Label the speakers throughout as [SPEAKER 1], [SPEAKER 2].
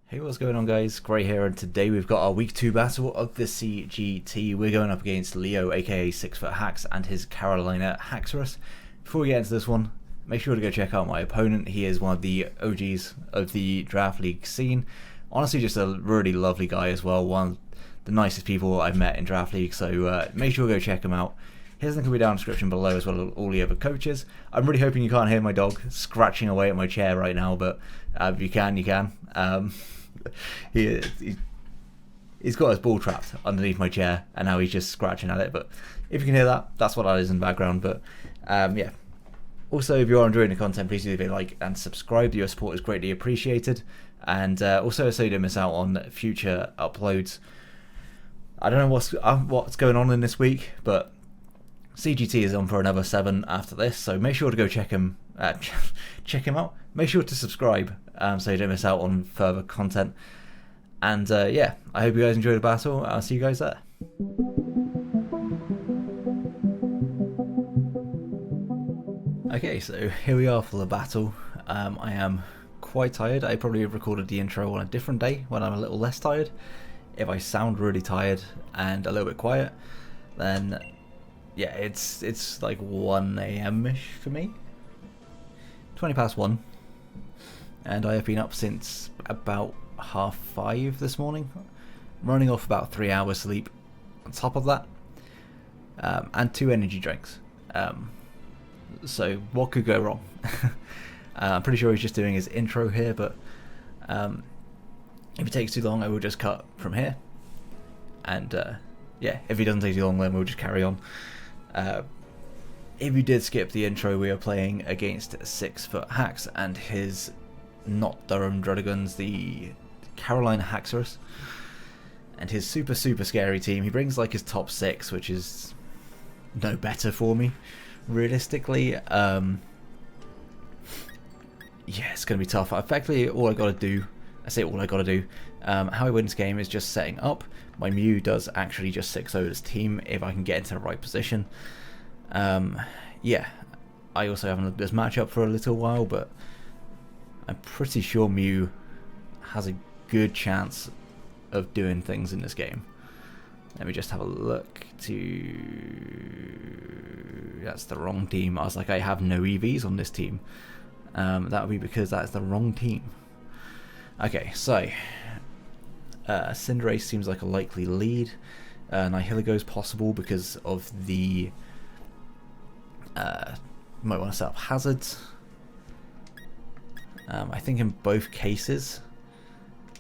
[SPEAKER 1] Hey, what's going on, guys? Gray here, and today we've got our week 2 battle of the CGT. We're going up against Leo, aka SixftHax, and his Carolina Haxorus. Before we get into this one, make sure to go check out my opponent. He is one of the OGs of the Draft League scene. Honestly, just a really lovely guy as well. One of the nicest people I've met in Draft League, so make sure to go check him out. His link will be down in the description below, as well as all the other coaches. I'm really hoping you can't hear my dog scratching away at my chair right now, but if you can, you can. He's got his ball trapped underneath my chair, and now he's just scratching at it. But if you can hear that, that's what that is in the background. But yeah. Also, if you are enjoying the content, please do leave a like and subscribe. Your support is greatly appreciated. And also, so you don't miss out on future uploads. I don't know what's going on in this week, but CGT is on for another 7 after this, so make sure to go check him out. Make sure to subscribe so you don't miss out on further content. And yeah, I hope you guys enjoy the battle. I'll see you guys there. Okay, so here we are for the battle. I am quite tired. I probably recorded the intro on a different day when I'm a little less tired. If I sound really tired and a little bit quiet, then yeah, it's like 1 AM-ish for me. 20 past 1. And I have been up since about 5:30 this morning. Running off about 3 hours sleep on top of that. And 2 energy drinks. So what could go wrong? I'm pretty sure he's just doing his intro here, but if it takes too long, I will just cut from here. And yeah, if it doesn't take too long, then we'll just carry on. If you did skip the intro, we are playing against SixftHax and his not Durham Druddigans, the Carolina Haxorus, and his super scary team. He brings like his top 6, which is no better for me, realistically. Yeah, it's going to be tough. Effectively, all I got to do, how I win this game is just setting up. My Mew does actually just 6-0 this team if I can get into the right position. Yeah, I also haven't looked at this matchup for a little while, but I'm pretty sure Mew has a good chance of doing things in this game. Let me just have a look to... That's the wrong team. I was like, I have no EVs on this team. That would be because that's the wrong team. Okay, so Cinderace seems like a likely lead. Nihilego is possible because of the might want to set up hazards. I think in both cases,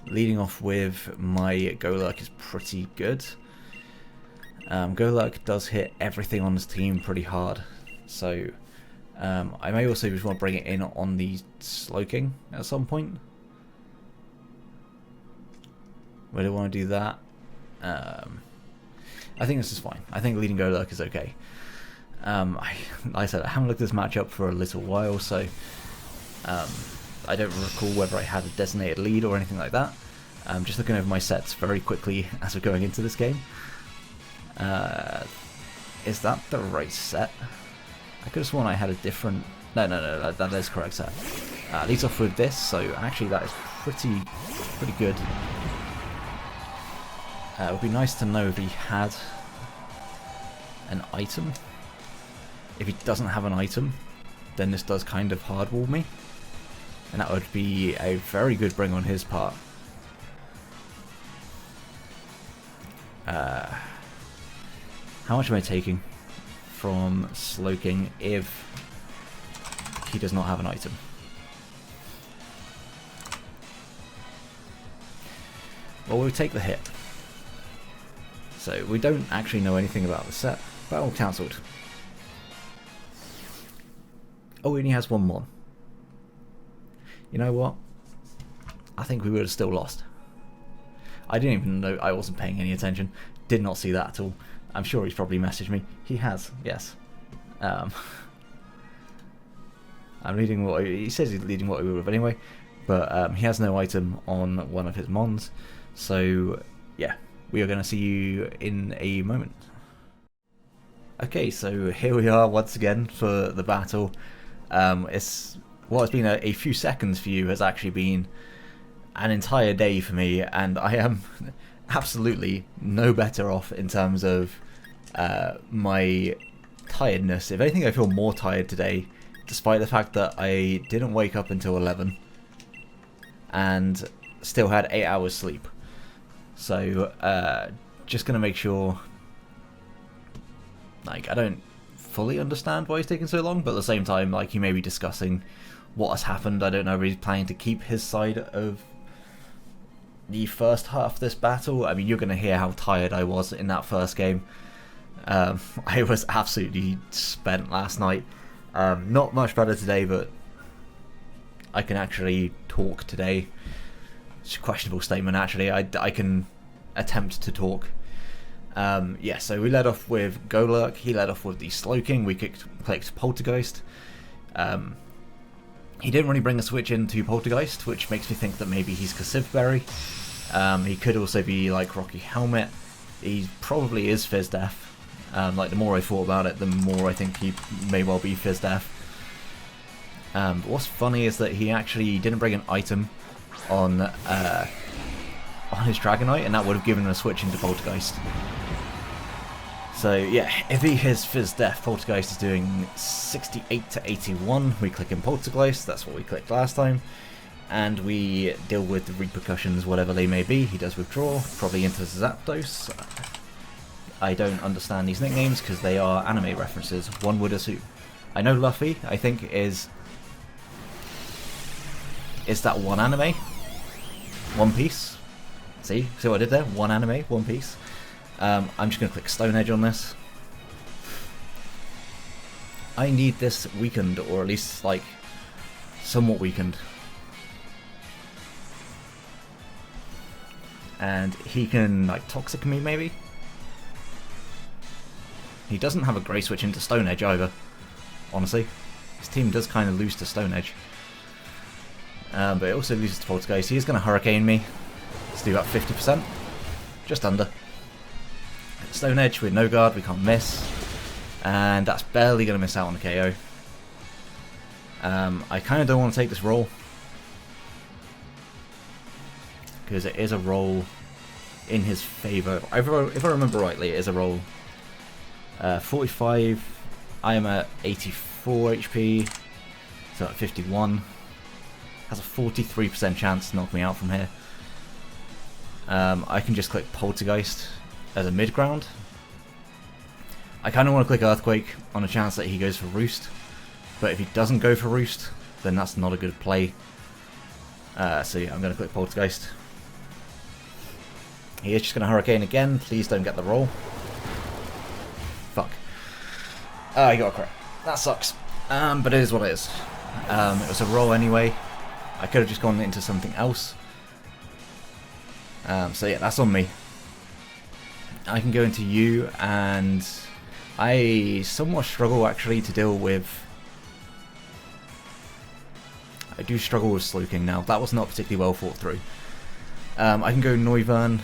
[SPEAKER 1] leading off with my Golurk is pretty good. Golurk does hit everything on this team pretty hard, so I may also just want to bring it in on the Slowking at some point. Whether I want to do that, I think this is fine. I think leading Golurk is okay. Like I said, I haven't looked at this matchup for a little while, so I don't recall whether I had a designated lead or anything like that. I'm just looking over my sets very quickly as we're going into this game. Is that the right set? I could have sworn I had a different... No, that is correct set. Leads off with this, so actually that is pretty good. It would be nice to know if he had an item. If he doesn't have an item, then this does kind of hardwall me. And that would be a very good bring on his part. How much am I taking from Slowking if he does not have an item? Well, we'll take the hit. So we don't actually know anything about the set. Battle cancelled. Oh, he only has 1-1. You know what? I think we would have still lost. I didn't even know. I wasn't paying any attention. Did not see that at all. I'm sure he's probably messaged me. He has, yes. I'm leading what he says he's leading what we would have anyway, but he has no item on one of his mons. So yeah, we are going to see you in a moment. Okay, so here we are once again for the battle. It's what has been a few seconds for you has actually been an entire day for me, and I am absolutely no better off in terms of my tiredness. If anything, I feel more tired today, despite the fact that I didn't wake up until 11 and still had 8 hours sleep. So just gonna make sure, like, I don't fully understand why he's taking so long, but at the same time, like, he may be discussing what has happened. I don't know if he's planning to keep his side of the first half of this battle. I mean, you're going to hear how tired I was in that first game. I was absolutely spent last night. Not much better today, but I can actually talk today. It's a questionable statement, actually. I can attempt to talk. Yeah, so we led off with Golurk. He led off with the Slow King. We clicked Poltergeist. He didn't really bring a switch into Poltergeist, which makes me think that maybe he's Cassivberry. He could also be like Rocky Helmet. He probably is Fizdef. Like, the more I thought about it, the more I think he may well be Fizdef. But what's funny is that he actually didn't bring an item on his Dragonite, and that would have given him a switch into Poltergeist. So yeah, if he is Fizdef, Poltergeist is doing 68 to 81. We click in Poltergeist, that's what we clicked last time. And we deal with the repercussions, whatever they may be. He does withdraw, probably into Zapdos. I don't understand these nicknames because they are anime references, one would assume. I know Luffy, I think, is that one anime? One Piece? See what I did there? One anime, One Piece. I'm just going to click Stone Edge on this. I need this weakened, or at least, like, somewhat weakened. And he can, like, Toxic me, maybe? He doesn't have a Grey Switch into Stone Edge either, honestly. His team does kind of lose to Stone Edge. But it also loses to Poltergeist. He is going to Hurricane me. Let's do about 50%. Just under. Stone Edge with no guard, we can't miss. And that's barely going to miss out on the KO. I kind of don't want to take this roll, because it is a roll in his favour. If I remember rightly, it is a roll. 45, I am at 84 HP, so at 51. Has a 43% chance to knock me out from here. I can just click Poltergeist as a mid-ground. I kind of want to click Earthquake on a chance that he goes for Roost, but if he doesn't go for Roost, then that's not a good play. So yeah, I'm going to click Poltergeist. He is just going to Hurricane again. Please don't get the roll. Fuck. I got a crit. That sucks. But it is what it is. It was a roll anyway. I could have just gone into something else. So yeah, that's on me. I can go into you, and I somewhat struggle actually to deal with... I do struggle with Slow King now. That was not particularly well thought through. I can go Noivern.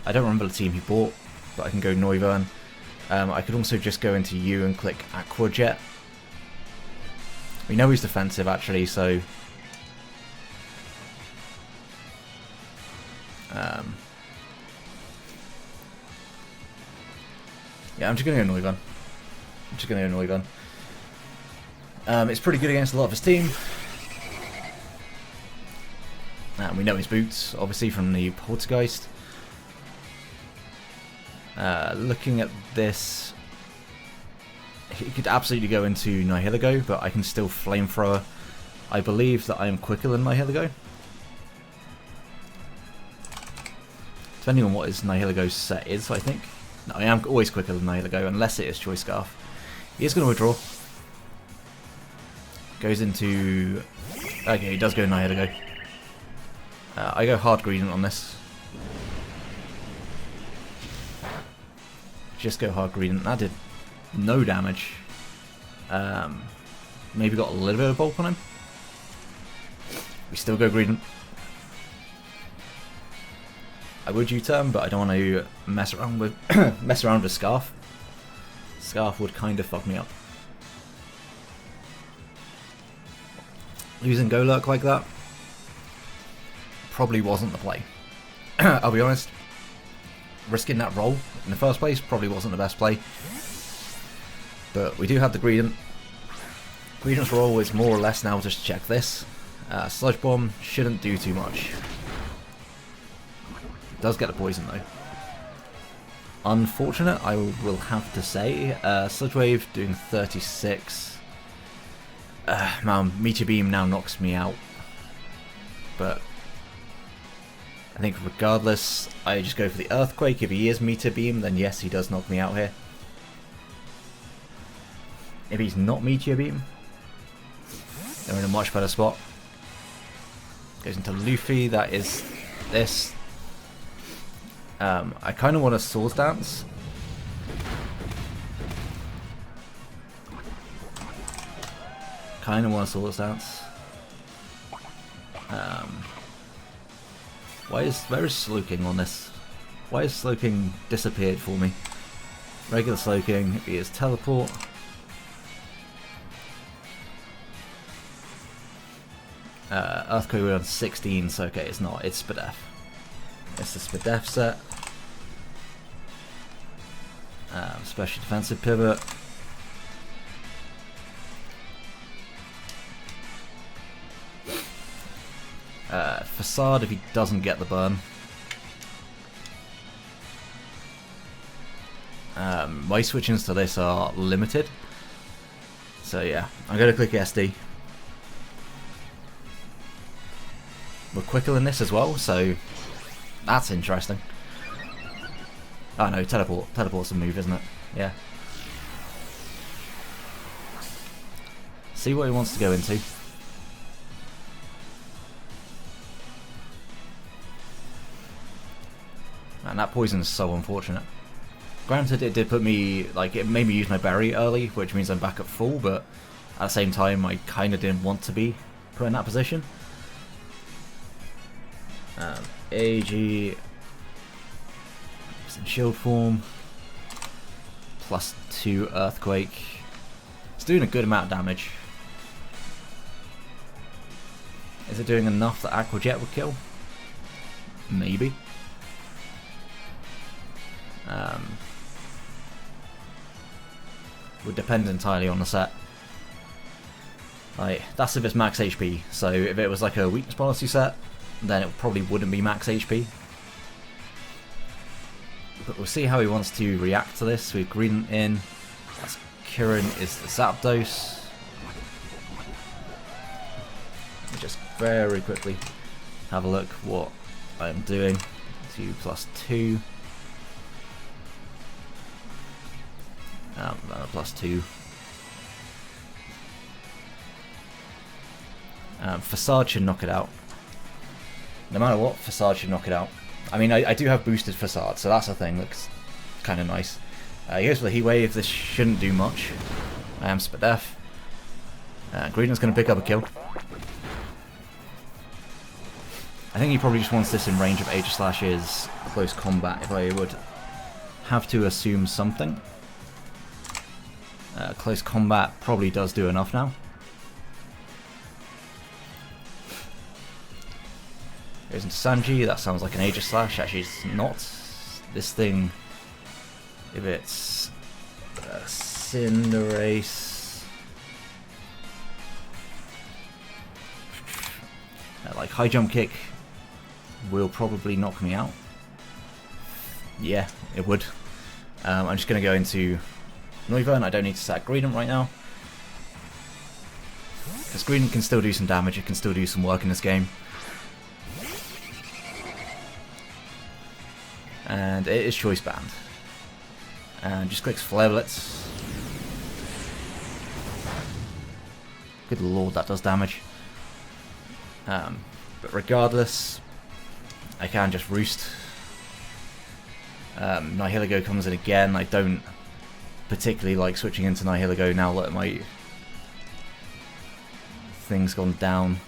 [SPEAKER 1] I don't remember the team he bought, but I can go Noivern. I could also just go into you and click Aqua Jet. We know he's defensive actually, so... yeah, I'm just going to go Noivern. It's pretty good against a lot of his team. And we know his boots, obviously, from the Poltergeist. Looking at this, he could absolutely go into Nihilego, but I can still Flamethrower. I believe that I am quicker than Nihilego. Depending on what his Nihilego's set is, I think. No, I am always quicker than Nihilego, unless it is Choice Scarf. He is going to withdraw. Goes into... okay, he does go Nihilego. I go Hard Greedent on this. Just go Hard Greedent. That did no damage. Maybe got a little bit of bulk on him. We still go Greedent. I would U-turn, but I don't want to mess around with Scarf. Scarf would kind of fuck me up. Losing Golurk like that probably wasn't the play. I'll be honest. Risking that roll in the first place probably wasn't the best play. But we do have the Greedent. Greedent's roll is more or less now just check this. Sludge Bomb shouldn't do too much. It does get the poison though. Unfortunate, I will have to say. Sludge Wave doing 36. Man, Meteor Beam now knocks me out. But I think regardless, I just go for the Earthquake. If he is Meteor Beam, then yes, he does knock me out here. If he's not Meteor Beam, they're in a much better spot. Goes into Luffy, that is this. I kind of want a Swords Dance. Kind of want a Swords Dance. Where is Slowking on this? Why is Slowking disappeared for me? Regular Slowking, he is Teleport. Earthquake we're on 16, so okay, it's not, it's Spadef. It's the Spadef set. Special defensive pivot. Facade if he doesn't get the burn. My switch-ins to this are limited. So yeah, I'm going to click SD. We're quicker than this as well, so that's interesting. Oh no, teleport. Teleport's a move, isn't it? Yeah. See what he wants to go into. Man, that poison is so unfortunate. Granted, it did put me, like, it made me use my berry early, which means I'm back at full, but at the same time, I kind of didn't want to be put in that position. AG in shield form, +2 Earthquake. It's doing a good amount of damage. Is it doing enough that Aqua Jet would kill? Maybe. Would depend entirely on the set. Like, that's if it's max HP, so if it was like a weakness policy set, then it probably wouldn't be max HP. But we'll see how he wants to react to this. With Green in, that's Kirin is the Zapdos. Let me just very quickly have a look what I'm doing. 2+2. +2. Facade should knock it out. No matter what, Facade should knock it out. I mean, I do have boosted Facade, so that's a thing. Looks kind of nice. He goes for the Heat Wave. This shouldn't do much. I am Spadef. Greenland's going to pick up a kill. I think he probably just wants this in range of Aegislash's close combat, if I would have to assume something. Close combat probably does do enough now. Goes into Sanji, that sounds like an Aegislash, actually it's not. This thing, if it's Cinderace, like high jump kick will probably knock me out. Yeah, it would. I'm just going to go into Noivern. I don't need to sack Greedent right now, because Greedent can still do some damage, it can still do some work in this game. And it is choice banned. And just clicks Flare Blitz. Good lord, that does damage. But regardless, I can just Roost. Nihilego comes in again. I don't particularly like switching into Nihilego now that my thing's gone down.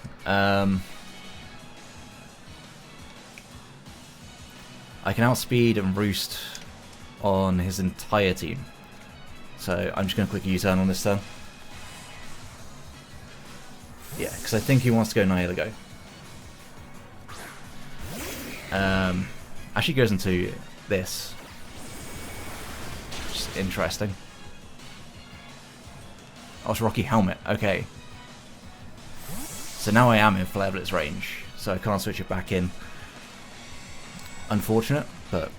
[SPEAKER 1] I can outspeed and Roost on his entire team. So I'm just going to click U-turn on this turn. Yeah, because I think he wants to go Nihilego. Actually goes into this. Just interesting. Oh, it's Rocky Helmet. Okay. So now I am in Flare Blitz range, so I can't switch it back in. Unfortunate, but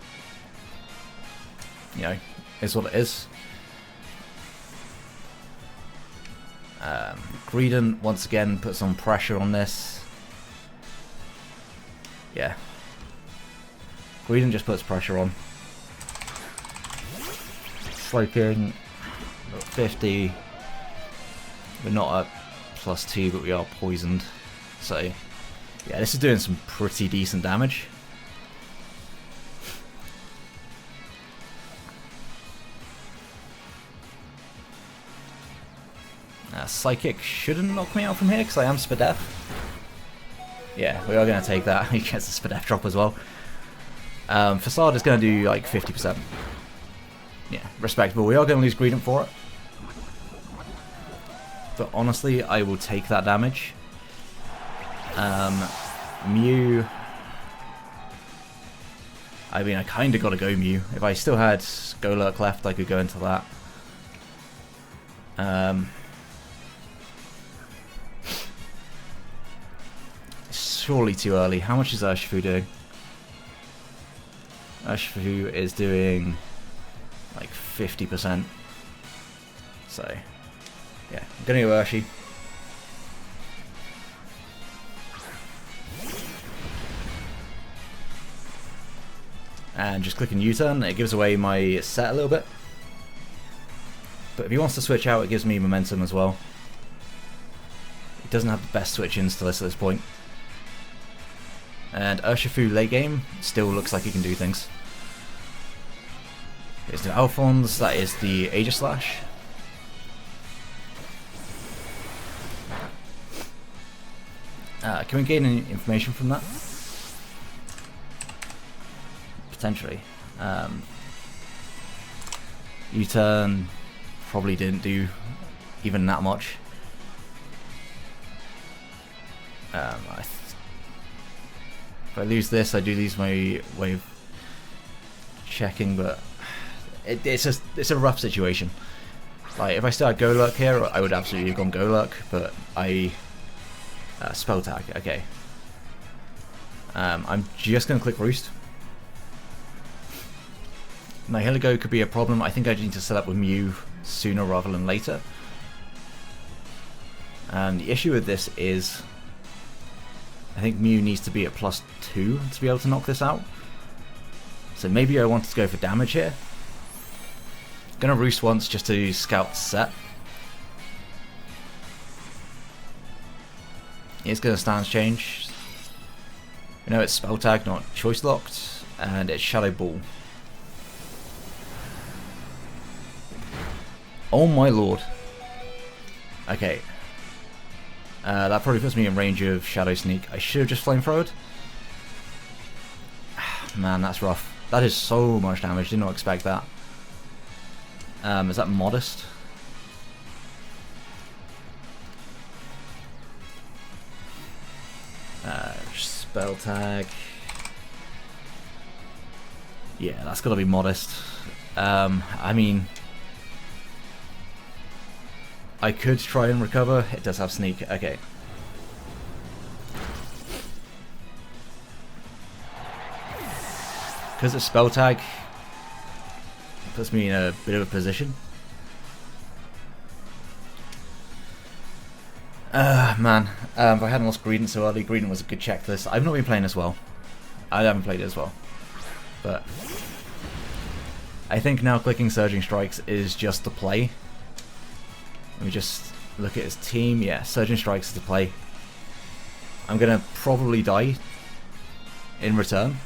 [SPEAKER 1] you know, it's what it is. Greedent once again puts some pressure on this. Yeah. Greedent just puts pressure on. Sloking 50. We're not at +2, but we are poisoned. So yeah, this is doing some pretty decent damage. Psychic shouldn't knock me out from here because I am Spadef. Yeah, we are going to take that. He gets the Spadef drop as well. Facade is going to do like 50%. Yeah, respectable. We are going to lose Greedent for it. But honestly, I will take that damage. Mew. I mean, I kind of got to go Mew. If I still had Golurk left, I could go into that. Surely too early. How much is URSHIFU doing? URSHIFU is doing like 50%. So, yeah, I'm going to go Urshi. And just clicking U-turn, it gives away my set a little bit. But if he wants to switch out, it gives me momentum as well. He doesn't have the best switch-ins to this at this point. And URSHIFU late game still looks like he can do things. Here's the Alphonse, that is the Aegislash. Can we gain any information from that? Potentially. U-turn probably didn't do even that much. If I lose this, I do lose my way of checking, but it's a rough situation. Like, if I still had Golurk here, I would absolutely have gone Golurk, but I spell tag. Okay. I'm just gonna click Roost. Nihilego could be a problem. I think I need to set up with Mew sooner rather than later. And the issue with this is, I think Mew needs to be at +2 to be able to knock this out. So maybe I want to go for damage here. Gonna Roost once just to scout set. It's gonna stance change. You know, it's spell tag, not choice locked, and it's Shadow Ball. Oh my lord. Okay. That probably puts me in range of Shadow Sneak. I should have just flamethrowed. Man, that's rough. That is so much damage. Did not expect that. Is that modest? Spell tag. Yeah, that's gotta be modest. I mean, I could try and recover. It does have sneak. Okay. Because it's spell tag, it puts me in a bit of a position. Man. If I hadn't lost Greedent so early, Greedent was a good check for this. I've not been playing as well. I haven't played it as well. But I think now clicking Surging Strikes is just the play. Let me just look at his team. Yeah, Surging Strikes is the play. I'm gonna probably die in return.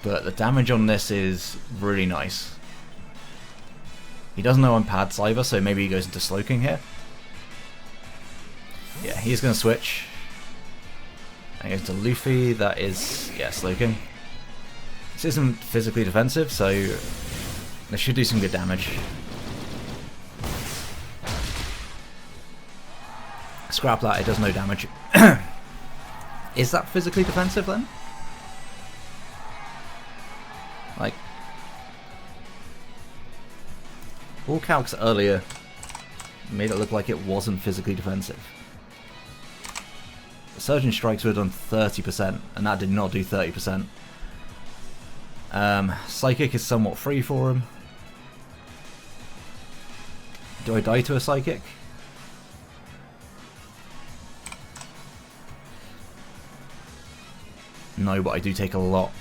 [SPEAKER 1] But the damage on this is really nice. He doesn't know I'm Pad Cyber, so maybe he goes into Sloking here. Yeah, he's gonna switch. And goes to Luffy, that is, yeah, Sloking. This isn't physically defensive, so this should do some good damage. Scrap that, it does no damage. Is that physically defensive then? Like, all calcs earlier made it look like it wasn't physically defensive. Surgeon Strikes would have done 30%, and that did not do 30%. Psychic is somewhat free for him. Do I die to a Psychic? No, but I do take a lot.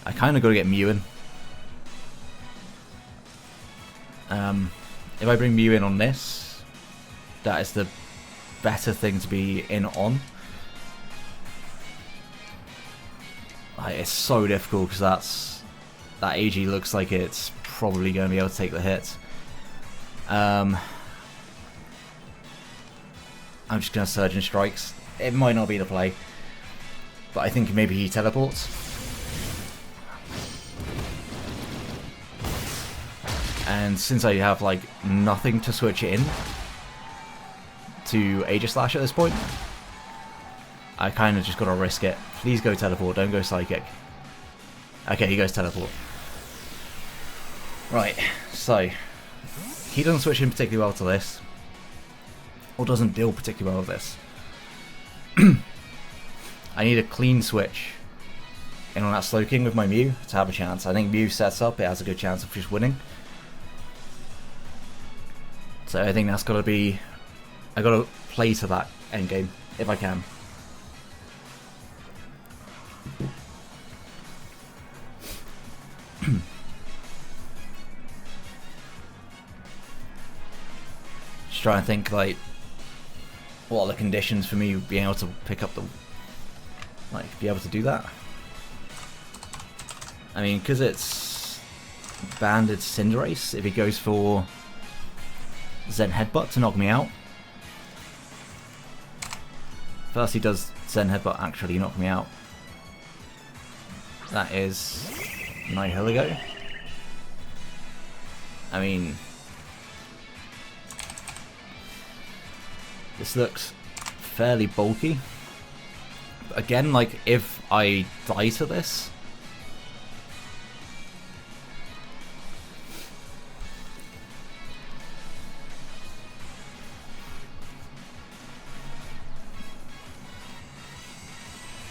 [SPEAKER 1] I kind of got to get Mew in. If I bring Mew in on this, that is the better thing to be in on. Like, it's so difficult because that AG looks like it's probably going to be able to take the hit. I'm just going to Surgeon Strikes. It might not be the play, but I think maybe he teleports. And since I have like nothing to switch in to Aegislash at this point, I kind of just got to risk it. Please go teleport, don't go Psychic. Okay, he goes teleport. Right, so he doesn't switch in particularly well to this, or doesn't deal particularly well with this. I need a clean switch in on that Slowking with my Mew to have a chance. I think Mew sets up, it has a good chance of just winning. So I think that's got to be... I got to play to that endgame, if I can. Just trying to think, like, what are the conditions for me being able to pick up the... like, be able to do that? I mean, because it's banded Cinderace, if he goes for Zen Headbutt to knock me out. First he does Zen Headbutt actually knock me out. That is Nihilego. I mean, this looks fairly bulky. But again, like, if I die to this,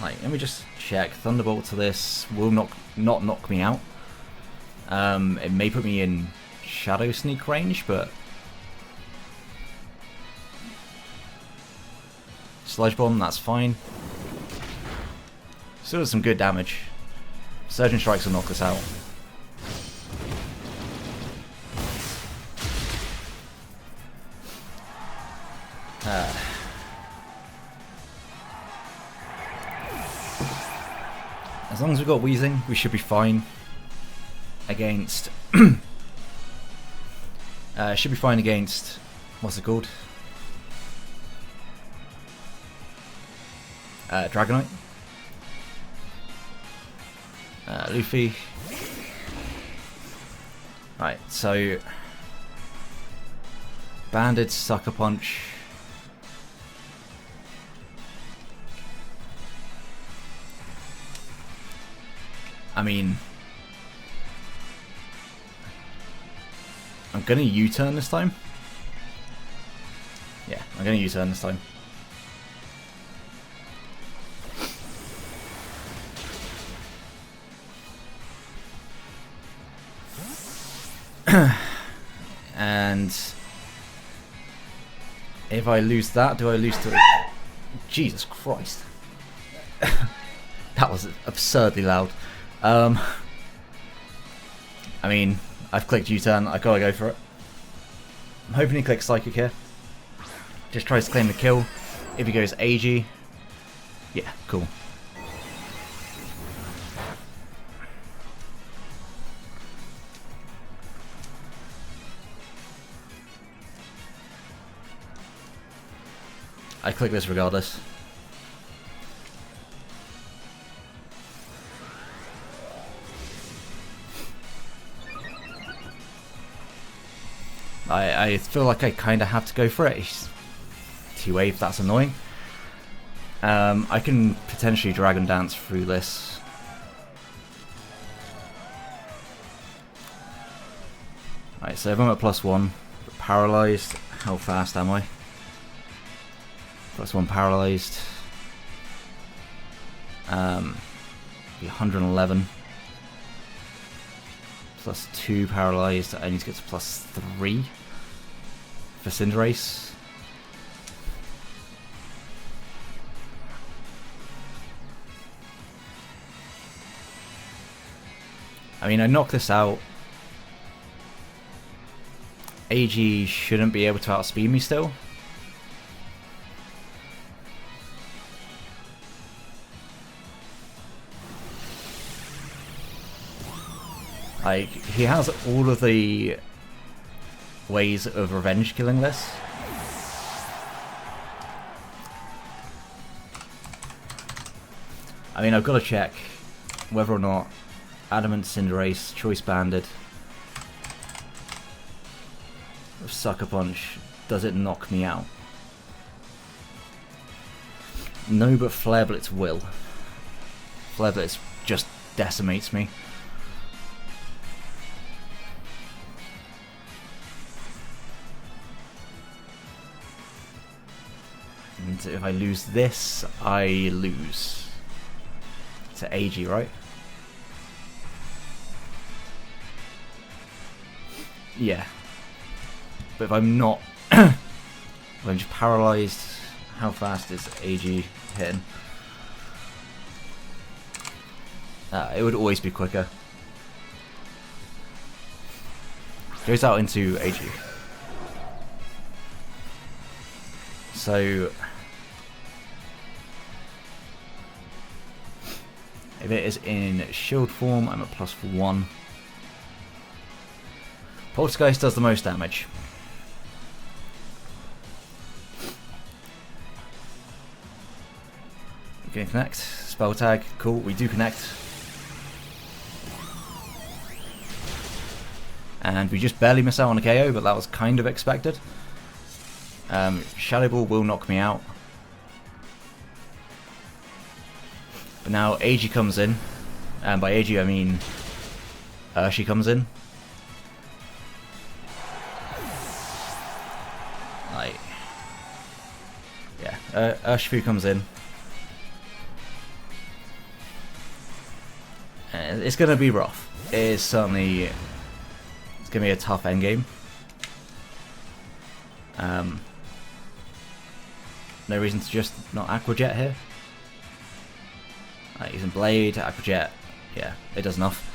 [SPEAKER 1] like, let me just check. Thunderbolt to this will not knock me out. It may put me in Shadow Sneak range, but Sludge Bomb, that's fine. Still does some good damage. Surgeon Strikes will knock this out. As long as we've got Wheezing, we should be fine against... should be fine against... what's it called? Dragonite. Luffy. Right, so... Banded Sucker Punch. I mean, I'm gonna U-turn this time. Yeah, I'm gonna U-turn this time. And if I lose that, do I lose to... Jesus Christ. That was absurdly loud. I mean, I've clicked U-turn, I gotta go for it. I'm hoping he clicks Psychic here. Just tries to claim the kill. If he goes AG, yeah, cool. I click this regardless. I feel like I kind of have to go for it. T-Wave, that's annoying. I can potentially Dragon Dance through this. Right, so if I'm at +1, paralysed, how fast am I? +1 paralysed. 111. +2 paralysed, I need to get to +3 for Cinderace. I mean, I knock this out. AG shouldn't be able to outspeed me still. Like, he has all of the ways of revenge killing this. I mean, I've got to check whether or not Adamant Cinderace, Choice Banded, Sucker Punch, does it knock me out? No, but Flare Blitz will. Flare Blitz just decimates me. And if I lose this, I lose. To AG, right? Yeah. But if I'm not, if I'm just paralysed, how fast is AG hitting? It would always be quicker. Goes out into AG. So if it is in shield form, I'm at +1. Poltergeist does the most damage. We can connect. Spell tag. Cool, we do connect. And we just barely miss out on a KO, but that was kind of expected. Shadow Ball will knock me out. But now AG comes in. And by AG I mean she comes in. Like, yeah, URSHIFU comes in. It's gonna be rough. It is certainly, it's gonna be a tough endgame. No reason to just not Aqua Jet here. Using Blade, Aqua Jet, yeah, it does enough.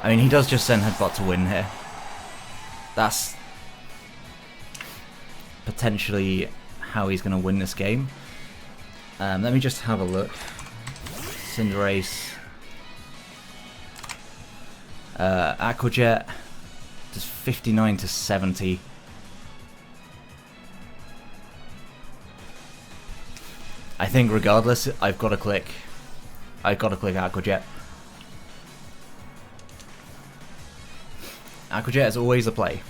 [SPEAKER 1] I mean, he does just send Headbutt to win here. That's potentially how he's going to win this game. Let me just have a look. Cinderace. Aqua Jet does 59 to 70. I think regardless, I've got to click Aqua Jet. Aqua Jet is always a play.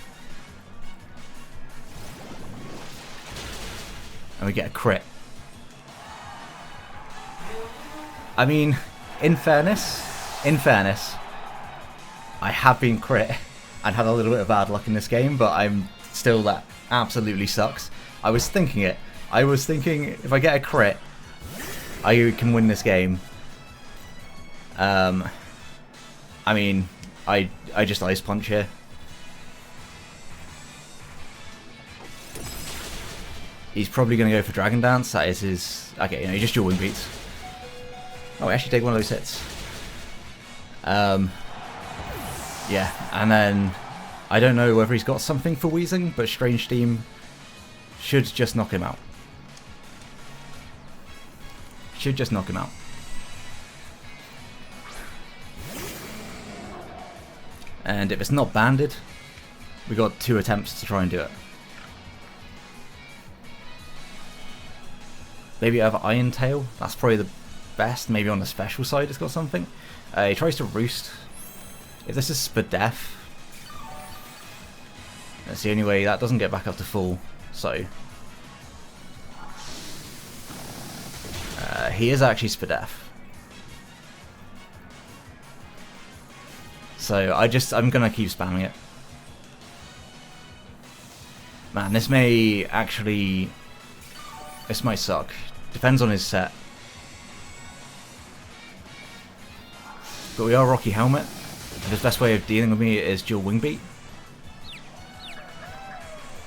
[SPEAKER 1] And we get a crit. I mean, in fairness, I have been crit and had a little bit of bad luck in this game, but I'm still, that absolutely sucks. I was thinking if I get a crit, I can win this game. I mean, I just Ice Punch here. He's probably going to go for Dragon Dance. That is his... Okay, you know, he just dual wing beats. Oh, I actually take one of those hits. Yeah, and then I don't know whether he's got something for Weezing, but Strange Steam should just knock him out. Should just knock him out. And if it's not banded, we got 2 attempts to try and do it. maybe I have Iron Tail. That's probably the best. Maybe on the special side it's got something. He tries to Roost. If this is Spadef, that's the only way. That doesn't get back up to full. So he is actually Spadef. So I'm gonna keep spamming it. Man, this might suck. Depends on his set. But we are Rocky Helmet. His best way of dealing with me is dual Wing Beat.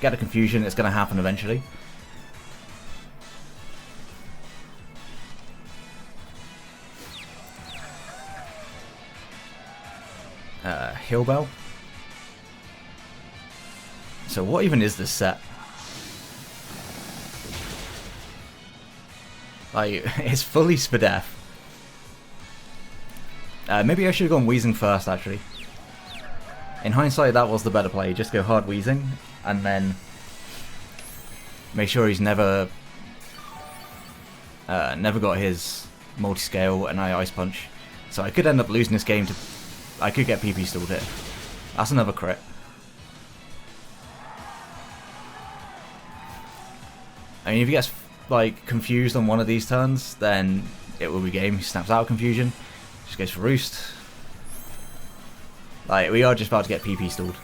[SPEAKER 1] Get a confusion, it's going to happen eventually. Heal Bell. So what even is this set? Like, it's fully Spadef. Maybe I should have gone Wheezing first, actually. In hindsight, that was the better play. Just go hard Wheezing, and then make sure he's never got his multi-scale and I Ice Punch. So I could end up losing this game to... I could get PP stalled here. That's another crit. I mean, if he gets like confused on one of these turns, then it will be game. He snaps out of confusion. Just goes for Roost. Like, we are just about to get PP stalled,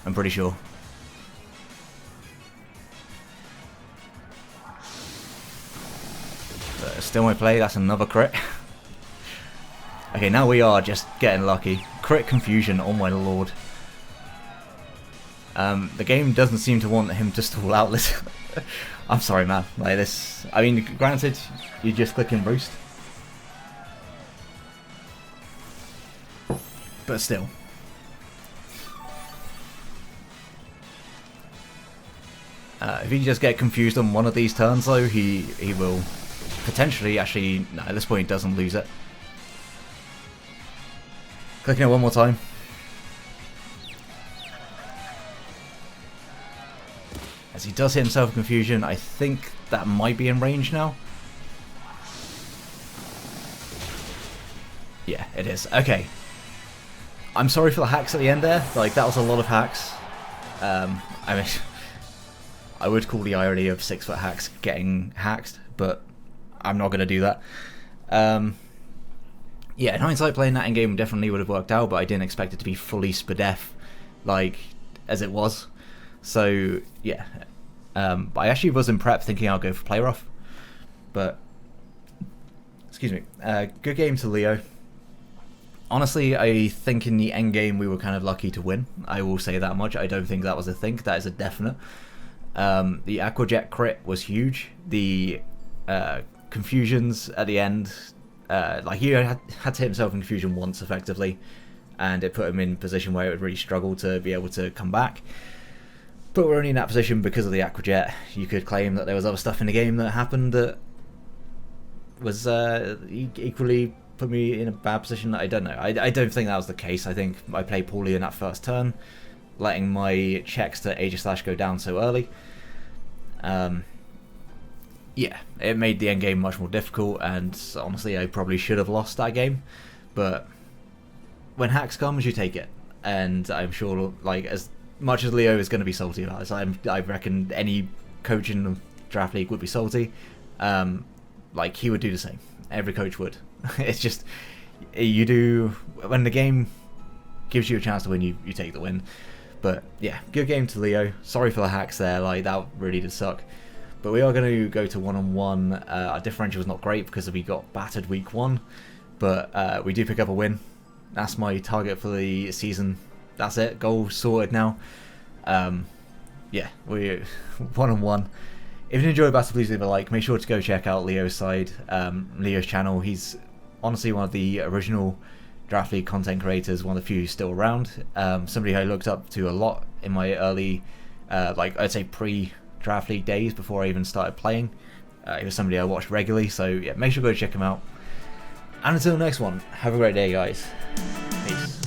[SPEAKER 1] I'm pretty sure. But still my play, that's another crit. Okay, now we are just getting lucky. Crit confusion, oh my lord. The game doesn't seem to want him to stall out. I'm sorry, man. Like this, I mean, granted, you just click and Roost. But still. If he just get confused on one of these turns though, he will potentially, actually, no, at this point he doesn't lose it. Clicking it one more time. As he does hit himself in confusion, I think that might be in range now. Yeah, it is. Okay. I'm sorry for the hacks at the end there. Like, that was a lot of hacks. I mean, I would call the irony of SixftHax getting hacked, but I'm not going to do that. Yeah, in hindsight, playing that in game definitely would have worked out, but I didn't expect it to be fully Spadef, like, as it was. So, yeah. I actually was in prep thinking I'll go for Play Rough, but, excuse me, good game to Leo. Honestly, I think in the end game we were kind of lucky to win. I will say that much. I don't think that was a think. That is a definite. The Aquajet crit was huge. The confusions at the end, like he had to hit himself in confusion once effectively, and it put him in a position where it would really struggle to be able to come back. But we're only in that position because of the Aquajet. You could claim that there was other stuff in the game that happened that was equally put me in a bad position. I don't know. I don't think that was the case. I think I played poorly in that first turn, letting my checks to Aegis go down so early. Yeah, it made the end game much more difficult, and honestly I probably should have lost that game, but when hacks comes you take it, and I'm sure, like, as much as Leo is going to be salty about this, I reckon any coach in the draft league would be salty. Like, he would do the same. Every coach would. It's just, you do, when the game gives you a chance to win, you take the win. But yeah, good game to Leo. Sorry for the hacks there, like, that really did suck. But we are going to go to one-on-one. Our differential was not great because we got battered week 1, but we do pick up a win. That's my target for the season. That's it, goal sorted now. Yeah, we're one-on-one. If you enjoyed Battle, please leave a like. Make sure to go check out Leo's side, Leo's channel. He's honestly one of the original Draft League content creators, one of the few still around. Somebody I looked up to a lot in my early, like, I'd say pre-Draft League days before I even started playing. He was somebody I watched regularly, so yeah, make sure to go check him out. And until the next one, have a great day, guys. Peace.